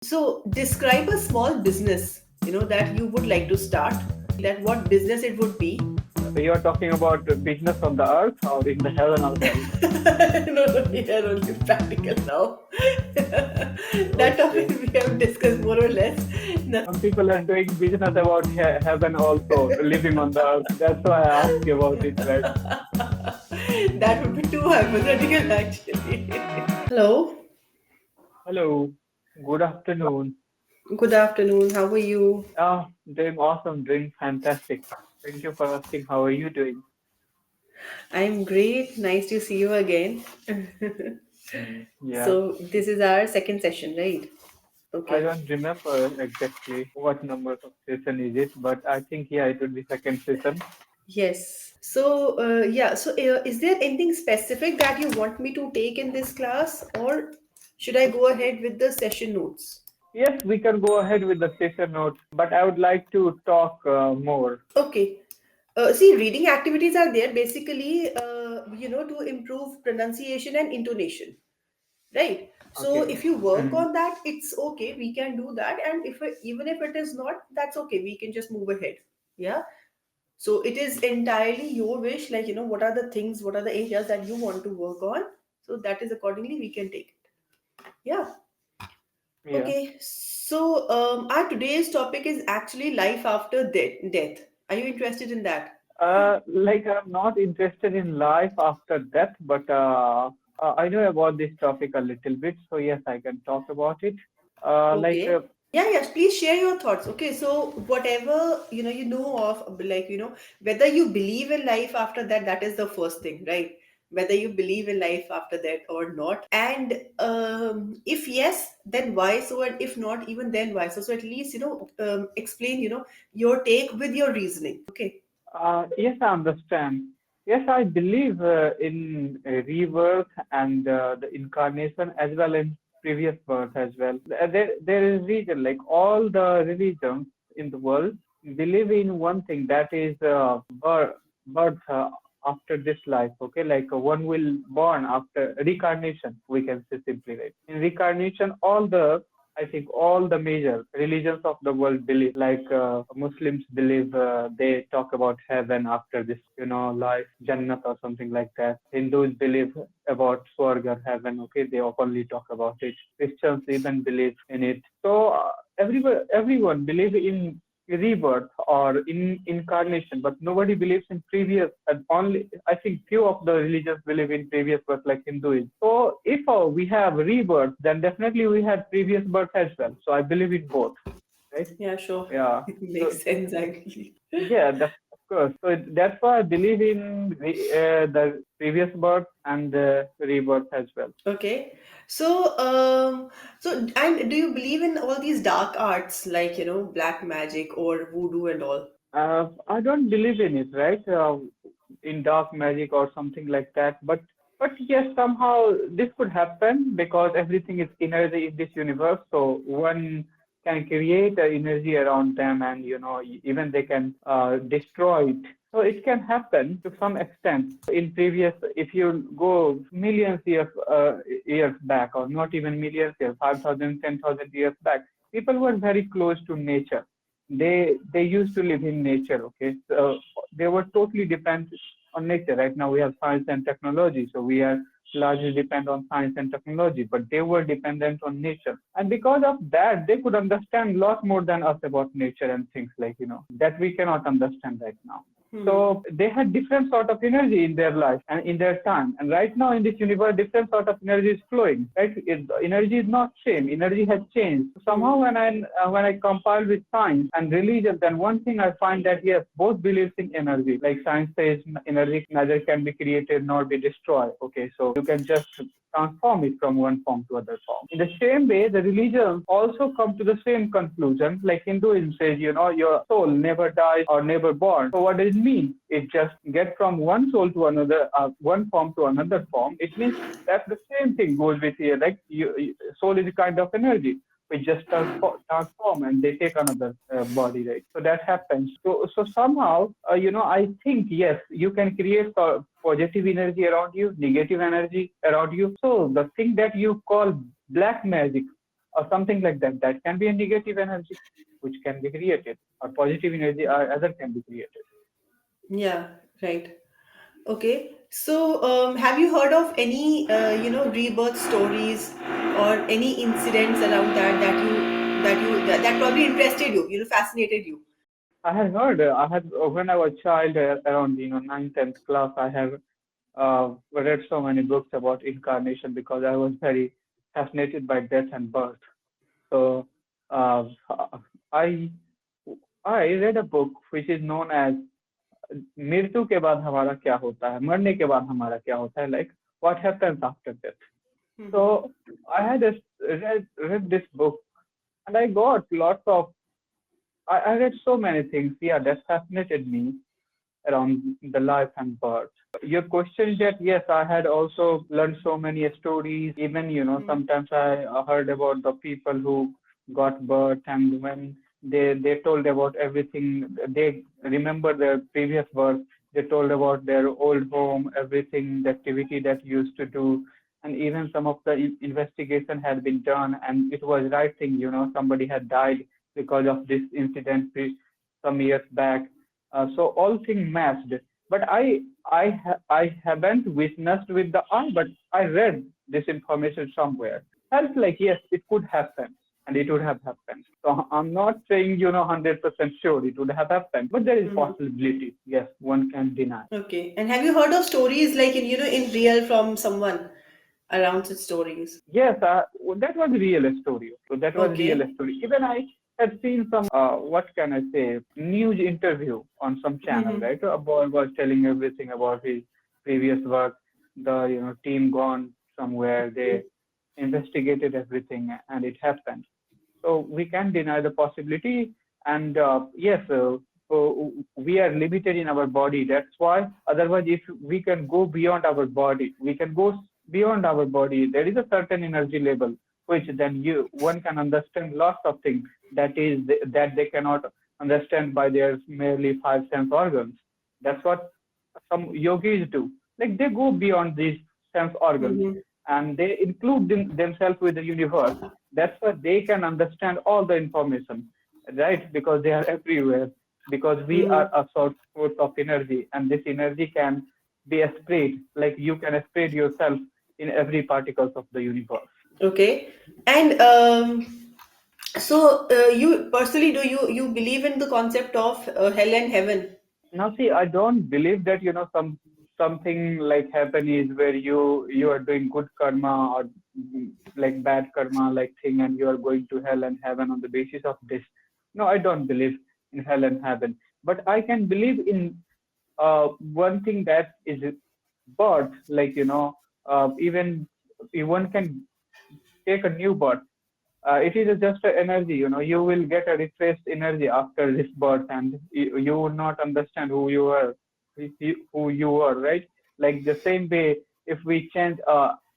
So describe a small business, that you would like to start. That what business it would be. So you're talking about the business on the earth or in the heaven or hell? No, we are only practical now. That topic Okay. we have discussed more or less. No, Some people are doing business about heaven also, living on the earth. That's why I asked you about it, right? that would be too hypothetical actually. Hello. Hello. Good afternoon. Good afternoon. How are you? Doing awesome, doing fantastic. Thank you for asking. How are you doing? I'm great. Nice to see you again. Yeah. So this is our second session, right? I Okay. don't remember exactly what number of session is it, but I think yeah, it would be second session. Yes. So, yeah. So, is there anything specific that you want me to take in this class, or should I go ahead with the session notes? Yes, we can go ahead with the session notes, but I would like to talk more. Okay. See, reading activities are there basically, to improve pronunciation and intonation, right? So, Okay. if you work Mhm. on that, it's okay. We can do that, and even if it is not, that's okay. We can just move ahead. Yeah. So it is entirely your wish, like, what are the things, what are the areas that you want to work on. So that is accordingly we can take it. Yeah. Yeah. Okay. So our today's topic is actually life after death. Are you interested in that? Like I'm not interested in life after death, but I know about this topic a little bit, so yes, I can talk about it. Uh, like uh, Okay. Yeah, yes, please share your thoughts. Okay, so whatever you know of, like whether you believe in life after that, that is the first thing, right? Whether you believe in life after that or not, and if yes, then why so, and if not, even then why so. So at least explain your take with your reasoning. Okay. yes, I understand. Yes, I believe in rebirth and the incarnation as well in previous birth as well. There is reason, like all the religions in the world believe in one thing that is birth after this life. Okay, like one will born after reincarnation. We can say simply, right? In reincarnation, I think all the major religions of the world believe, like Muslims believe they talk about heaven after this, life, Jannat or something like that. Hindus believe about Swarga, heaven, okay, they openly talk about it. Christians even believe in it. So everyone believe in rebirth or in incarnation, but nobody believes in previous. And only I think few of the religions believe in previous birth, like Hinduism. So if we have rebirth, then definitely we had previous birth as well. So I believe in both, right? Yeah, sure. Yeah. So Makes sense actually. yeah, of course. So that's why I believe in the previous birth and the rebirth as well. Okay. So, and do you believe in all these dark arts like, black magic or voodoo and all? I don't believe in it, right? In dark magic or something like that. But yes, somehow this could happen because everything is energy in this universe. So one can create a energy around them, and even they can destroy it. So it can happen to some extent. In previous, if you go millions years back, or not even millions years, 5,000, 10,000 years back, people were very close to nature. They used to live in nature. Okay, so they were totally dependent on nature. Right now we have science and technology, so we are largely dependent on science and technology, but they were dependent on nature, and because of that they could understand a lot more than us about nature and things like that we cannot understand right now. Hmm. So they had different sort of energy in their life and in their time. And right now in this universe, different sort of energy is flowing. Right? Energy is not same. Energy has changed. Somehow Hmm. when I compile with science and religion, then one thing I find that yes, both believes in energy. Like science says, energy neither can be created nor be destroyed. Okay, so you can just transform it from one form to other form. In the same way, the religions also come to the same conclusion. Like Hinduism says, your soul never dies or never born. So what does it mean? It just get from one soul to another, one form to another form. It means that the same thing goes with here. Like soul is a kind of energy. We just transform and they take another body, right? So that happens. So somehow, I think yes, you can create positive energy around you, negative energy around you. So the thing that you call black magic, or something like that. That can be a negative energy which can be created, or positive energy or other can be created. Yeah, right. Okay. So, have you heard of any, rebirth stories or any incidents around that probably interested you, fascinated you? I had heard, I had when I was a child, around ninth, 10th class, I have read so many books about incarnation because I was very fascinated by death and birth. So uh, I I read a book which is known as मृत्यु के बाद हमारा क्या होता है, मरने के बाद हमारा क्या होता है, like what happens after death. So Mm-hmm. I had read this book, and I got lots of I read so many things. Yeah, that fascinated me around the life and birth. Your question is that yes, I had also learned so many stories. Even sometimes I heard about the people who got birth, and when they told about everything, they remember their previous birth. They told about their old home, everything, the activity that used to do, and even some of the investigation had been done, and it was right thing. Somebody had died because of this incident some years back. So all things matched. But I haven't witnessed with the eye, but I read this information somewhere. Felt like yes, it could happen, and it would have happened. So I'm not saying 100% sure it would have happened, but there is Mm-hmm. possibility. Yes, one can deny. Okay. And have you heard of stories like in real from someone around such stories? Yes, that was real story. So that was real Okay. story. Even I had seen some, what can I say, news interview on some channel, Mm-hmm. right? A boy was telling everything about his previous work. The team gone somewhere. They investigated everything, and it happened. So we can deny the possibility. And yes, so we are limited in our body. That's why, otherwise, if we can go beyond our body, we can go beyond our body. There is a certain energy level which then one can understand lots of things that they cannot understand by their merely five sense organs. That's what some yogis do. Like they go beyond these sense organs, Mm-hmm. and they include themselves with the universe. That's why they can understand all the information, right? Because they are everywhere. Because we are Mm-hmm. a source of energy, and this energy can be spread, like you can spread yourself in every particles of the universe. Okay. And so you personally, do you believe in the concept of hell and heaven? Now, see, I don't believe that something like happen is where you are doing good karma or like bad karma like thing, and you are going to hell and heaven on the basis of this. No, I don't believe in hell and heaven, but I can believe in one thing that is birth. Like even if one can take a new birth, it is just a energy. You will get a refreshed energy after this birth, and you will not understand who you are, who you are, right? Like the same way, if we change,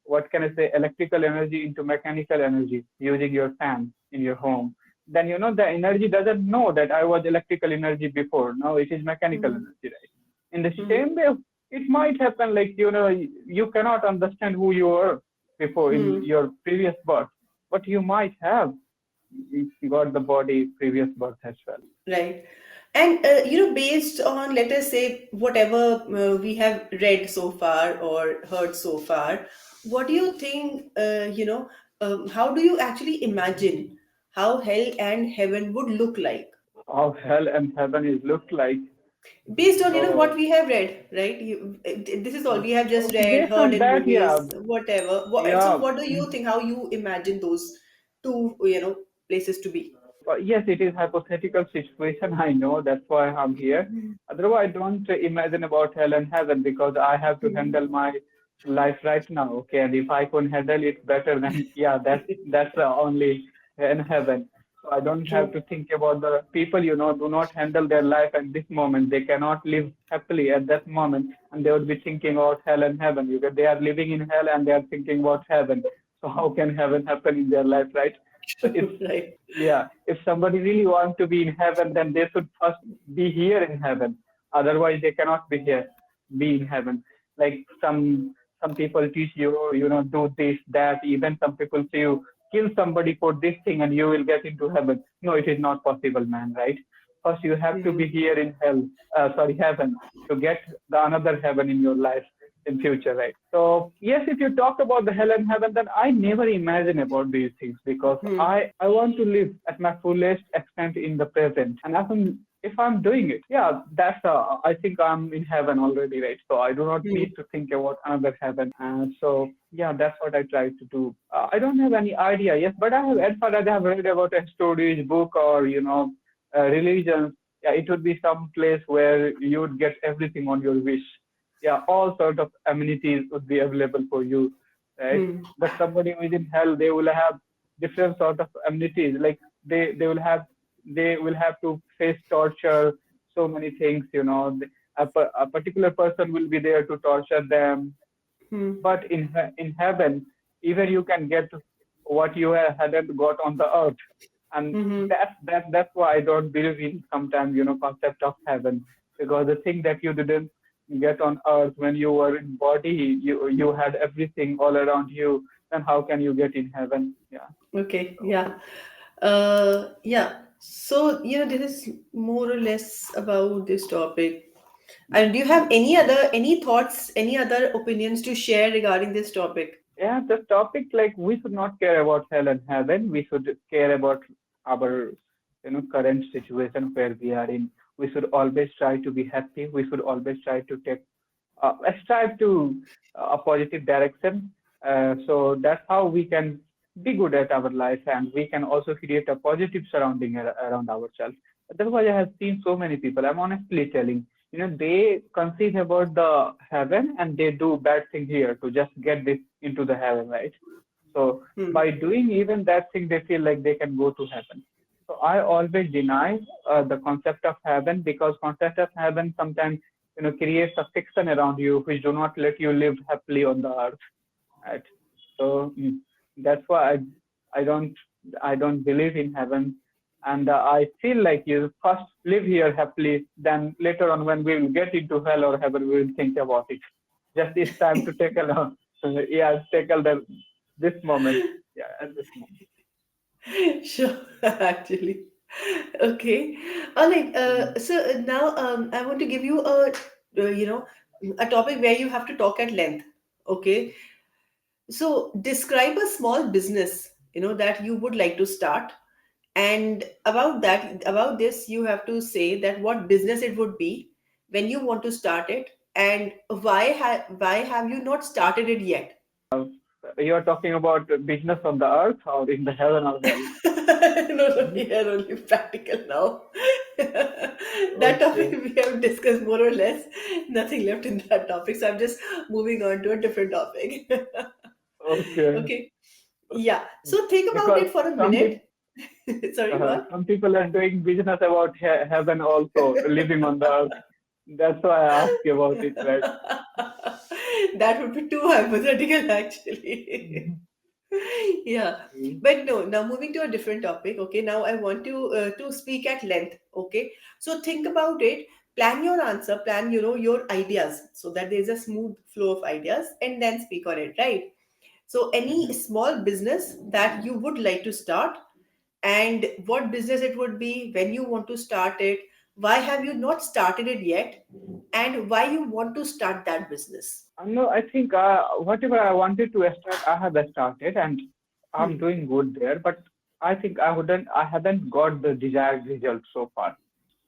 what can I say, electrical energy into mechanical energy using your fan in your home, then the energy doesn't know that I was electrical energy before. Now it is mechanical Mm-hmm. energy, right? In the Mm-hmm. same way, it might happen like you cannot understand who you were before in Hmm. your previous birth, but you might have got the body previous birth as well. Right. And based on, let us say, whatever we have read so far or heard so far, what do you think? How do you actually imagine how hell and heaven would look like? How hell and heaven is look like. Based on what So we have read, right? This is all we have just read, based heard on in that, yeah, movies, whatever. So, yeah. what do you think? How you imagine those two, places to be? Yes, it is hypothetical situation. I know that's why I'm here. Otherwise, I don't imagine about hell and heaven because I have to handle my life right now. Okay, and if I can handle it better, then yeah, that's only in heaven. So I don't have True. to think about the people. Do not handle their life at this moment. They cannot live happily at that moment, and they would be thinking about hell and heaven. They are living in hell and they are thinking about heaven. So how can heaven happen in their life, right? So if Right. yeah, if somebody really wants to be in heaven, then they should first be here in heaven. Otherwise, they cannot be in heaven. Like some people teach you, do this, that. Even some people say you kill somebody for this thing and you will get into heaven. No, it is not possible, man, right? First, you have to be Hmm. here in hell, sorry, heaven, to get the another heaven in your life in future, right? So yes, if you talk about the hell and heaven, then I never imagine about these things because Hmm. I want to live at my fullest extent in the present. And if I'm doing it, yeah, that's I think I'm in heaven already, right? So I do not Hmm. need to think about another heaven. So yeah, that's what I try to do. I don't have any idea, yes, but I have, as far as I have read about a stories, book, or religions, yeah, it would be some place where you would get everything on your wish. Yeah, all sort of amenities would be available for you, right? Hmm. But somebody within hell, they will have different sort of amenities. Like they will have to face torture, so many things. A particular person will be there to torture them, Hmm. but in heaven, even you can get what you hadn't got on the earth, and Hmm. that's why I don't believe in sometimes concept of heaven, because the thing that you didn't get on earth when you were in body, you had everything all around you. Then how can you get in heaven? Yeah. Okay. So Yeah. Yeah. So, this is more or less about this topic. And do you have any thoughts, any other opinions to share regarding this topic? yeah, the topic, like, we should not care about hell and heaven. We should care about our current situation where we are in. We should always try to be happy. We should always try to strive to a positive direction. So that's how we can be good at our life, and we can also create a positive surrounding around ourselves. That's why I have seen so many people. I'm honestly telling, they conceive about the heaven and they do bad thing here to just get this into the heaven, right? So Hmm. by doing even that thing, they feel like they can go to heaven. So I always deny the concept of heaven, because concept of heaven sometimes creates a fiction around you which do not let you live happily on the earth, right? So that's why I don't I don't believe in heaven, and I feel like you first live here happily, then later on when we will get into hell or heaven, we will think about it. Just it's time to tackle, yeah, tackle this moment, yeah, at this moment. Sure, actually. Okay. Like, Mhm. so now I want to give you a topic where you have to talk at length. Okay. So describe a small business, that you would like to start. And about this, you have to say that what business it would be, when you want to start it, and why have you not started it yet? You are talking about business on the earth or in the heaven or hell? No, no, Mhm. we are only practical now. That topic Okay, we have discussed more or less. Nothing left in that topic. So I'm just moving on to a different topic. okay. Okay. Yeah. So think about Because it for a some people minute. Sorry, what? some people are doing business about heaven also, living on the earth. That's why I asked you about it, right? That would be too hypothetical, actually. Mhm. Yeah, but no, now moving to a different topic. Okay, now I want to speak at length. Okay, so think about it, plan your answer, plan your ideas, so that there's a smooth flow of ideas, and then speak on it, right? So any Mhm. small business that you would like to start, and what business it would be, when you want to start it, why have you not started it yet, and why you want to start that business. No, I think whatever I wanted to start, I have started, and I'm Hmm. doing good there. But I think I haven't got the desired result so far.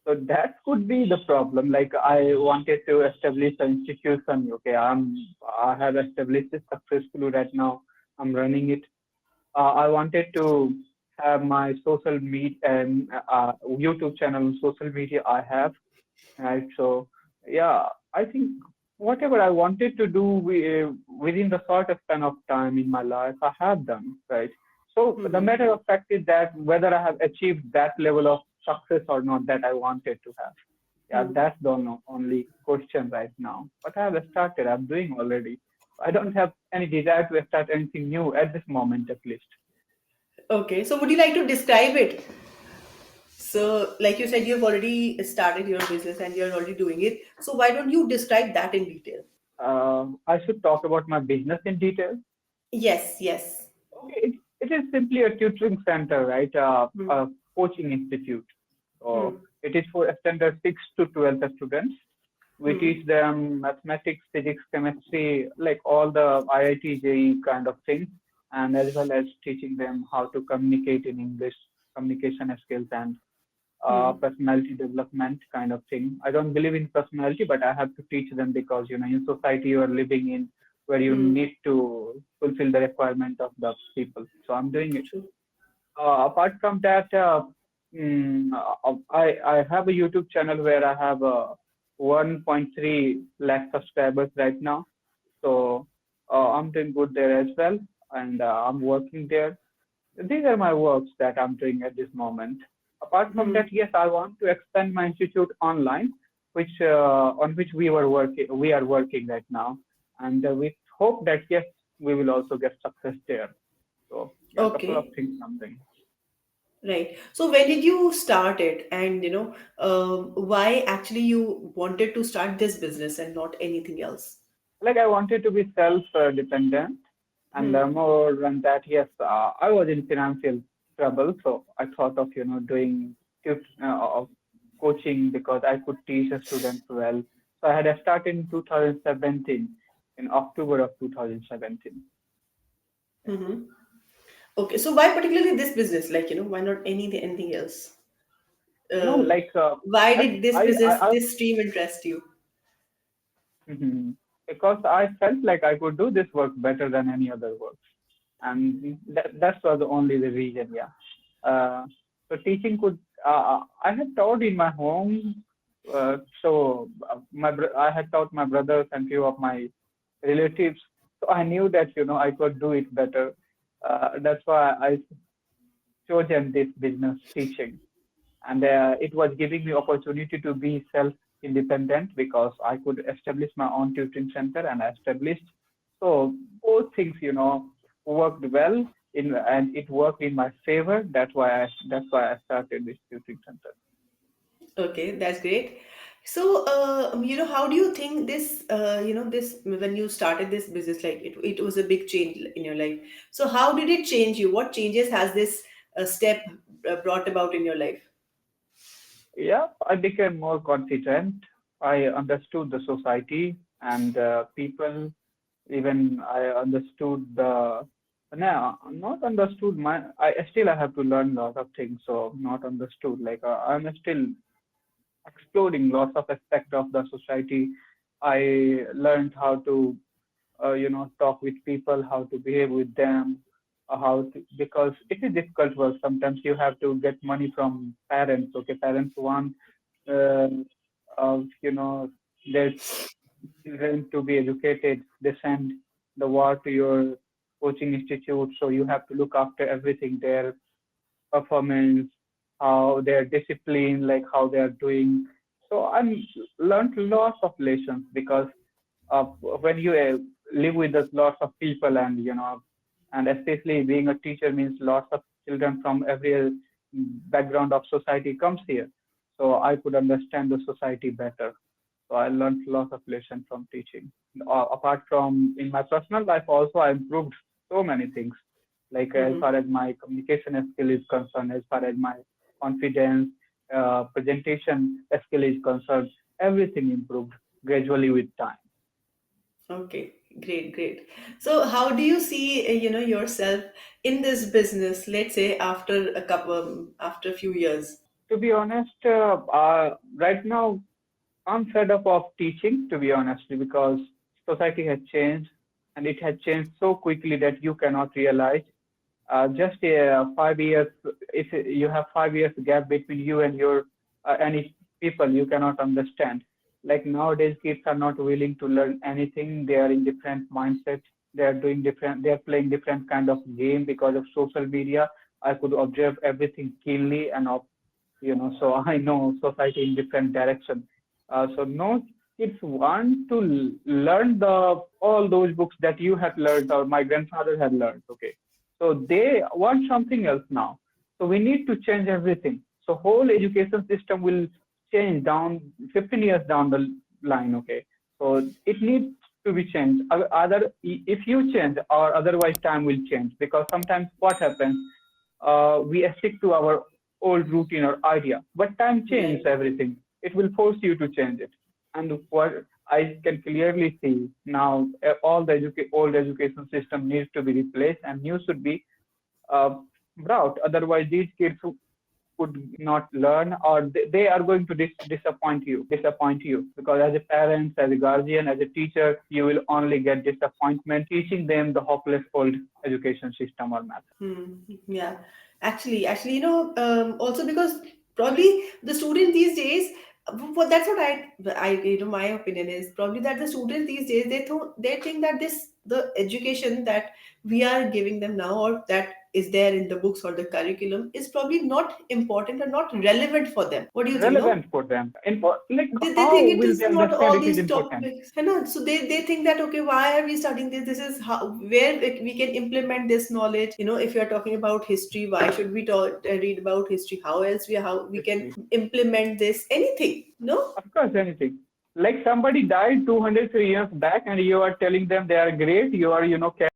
So that could be the problem. Like, I wanted to establish an institution. Okay, I have established it successfully right now. I'm running it. I wanted to have my social media and YouTube channel, social media I have, right? So yeah, I think whatever I wanted to do within the short span of time in my life, I have done, right? So the Hmm. matter of fact is that whether I have achieved that level of success or not that I wanted to have. Yeah, Hmm. that's the only question right now. But I have started, I'm doing already. I don't have any desire to start anything new at this moment, at least. Okay, so would you like to describe it? So, like you said, you've already started your business and you're already doing it. So, why don't you describe that in detail? I should talk about my business in detail. Yes, yes. Okay, It is simply a tutoring center, right? Hmm. A coaching institute. So Hmm. it is for standard 6 to 12 students. We Hmm. teach them mathematics, physics, chemistry, like all the IIT JEE kind of things, and as well as teaching them how to communicate in English, communication skills, and Hmm. personality development kind of thing. I don't believe in personality, but I have to teach them because in society you are living in where you Hmm. need to fulfill the requirement of the people. So I'm doing it. True. Apart from that, I have a YouTube channel where I have 1.3 lakh subscribers right now. So I'm doing good there as well, and I'm working there. These are my works that I'm doing at this moment. Apart from Hmm. that, yes, I want to expand my institute online, which on which we are working right now, and we hope that yes, we will also get success there. So yeah, a couple of Okay. things I'm doing. Right. So when did you start it, and why actually you wanted to start this business and not anything else? Like I wanted to be self-dependent, and Hmm. more than that, yes, I was in financial trouble, so I thought of doing of coaching because I could teach a student well. So I had started in 2017, in October of 2017. Yeah. Mm-hmm. Okay. So why particularly this business? Like, why not anything else? Uh, Like why did this business, I this stream interest you? Mhm. Because I felt like I could do this work better than any other work, and that was only the reason. Yeah. So teaching could I had taught in my home, so I had taught my brothers and few of my relatives, so I knew that I could do it better. That's why I chosen this business teaching, and it was giving me opportunity to be self independent because I could establish my own tutoring center, and I established. So both things worked well in, and it worked in my favor. That's why I started this tutoring center. Okay, that's great. So, how do you think this, this when you started this business, like it was a big change in your life. So, how did it change you? What changes has this step brought about in your life? Yeah, I became more confident. I understood the society and people. Even I understood the no, not understood my. I have to learn a lot of things. So not understood. Like I'm still exploring lots of aspects of the society. I learned how to talk with people, how to behave with them, because it is difficult work. Sometimes you have to get money from parents. Okay, parents want uh, their children to be educated. They send the war to your coaching institute, so you have to look after everything there, performance, how their discipline, like how they are doing. So I learned lots of lessons because when you live with a lots of people, and and especially being a teacher means lots of children from every background of society comes here. So I could understand the society better. So I learned lots of lessons from teaching. Apart from in my personal life, also I improved so many things. Like as Mm-hmm. far as my communication skill is concerned, as far as my confidence, presentation skill is concerned, everything improved gradually with time. Okay, great, great. So, how do you see, yourself in this business? Let's say after a few years. To be honest, right now I'm fed up of teaching, to be honest, because society has changed and it has changed so quickly that you cannot realize. Just 5 years, if you have 5 years gap between you and your any people, you cannot understand. Like nowadays, kids are not willing to learn anything. They are in different mindsets. They are doing different. They are playing different kind of game because of social media. I could observe everything keenly, and so I know society in different direction. So no kids want to learn the all those books that you have learned or my grandfather had learned. Okay, so they want something else now. So we need to change everything. So whole education system will change down 15 years down the line. Okay, so it needs to be changed. Other, if you change, or otherwise time will change. Because sometimes what happens, we stick to our old routine or idea, but time changes Right. everything. It will force you to change it. And what I can clearly see now, all the old education system needs to be replaced, and new should be uh, brought. Otherwise, these kids who could not learn, or they are going to disappoint you, because as a parent, as a guardian, as a teacher, you will only get disappointment teaching them the hopeless old education system or method. Hmm. Yeah. Actually, also because probably the student these days, well, that's what my opinion is probably that the students these days they think that the education that we are giving them now, or that is there in the books or the curriculum, is probably not important or not relevant for them. What do you think? No, Relevant for them. Like, they how think it will is they not understand all it is these important? topics, है ना? So they think that, okay, why are we studying this? This is how, where we can implement this knowledge. If you are talking about history, why should we read about history? How else how we can History. implement this? Anything, no? Of course, anything. Like somebody died 200 years back, and you are telling them they are great. You are,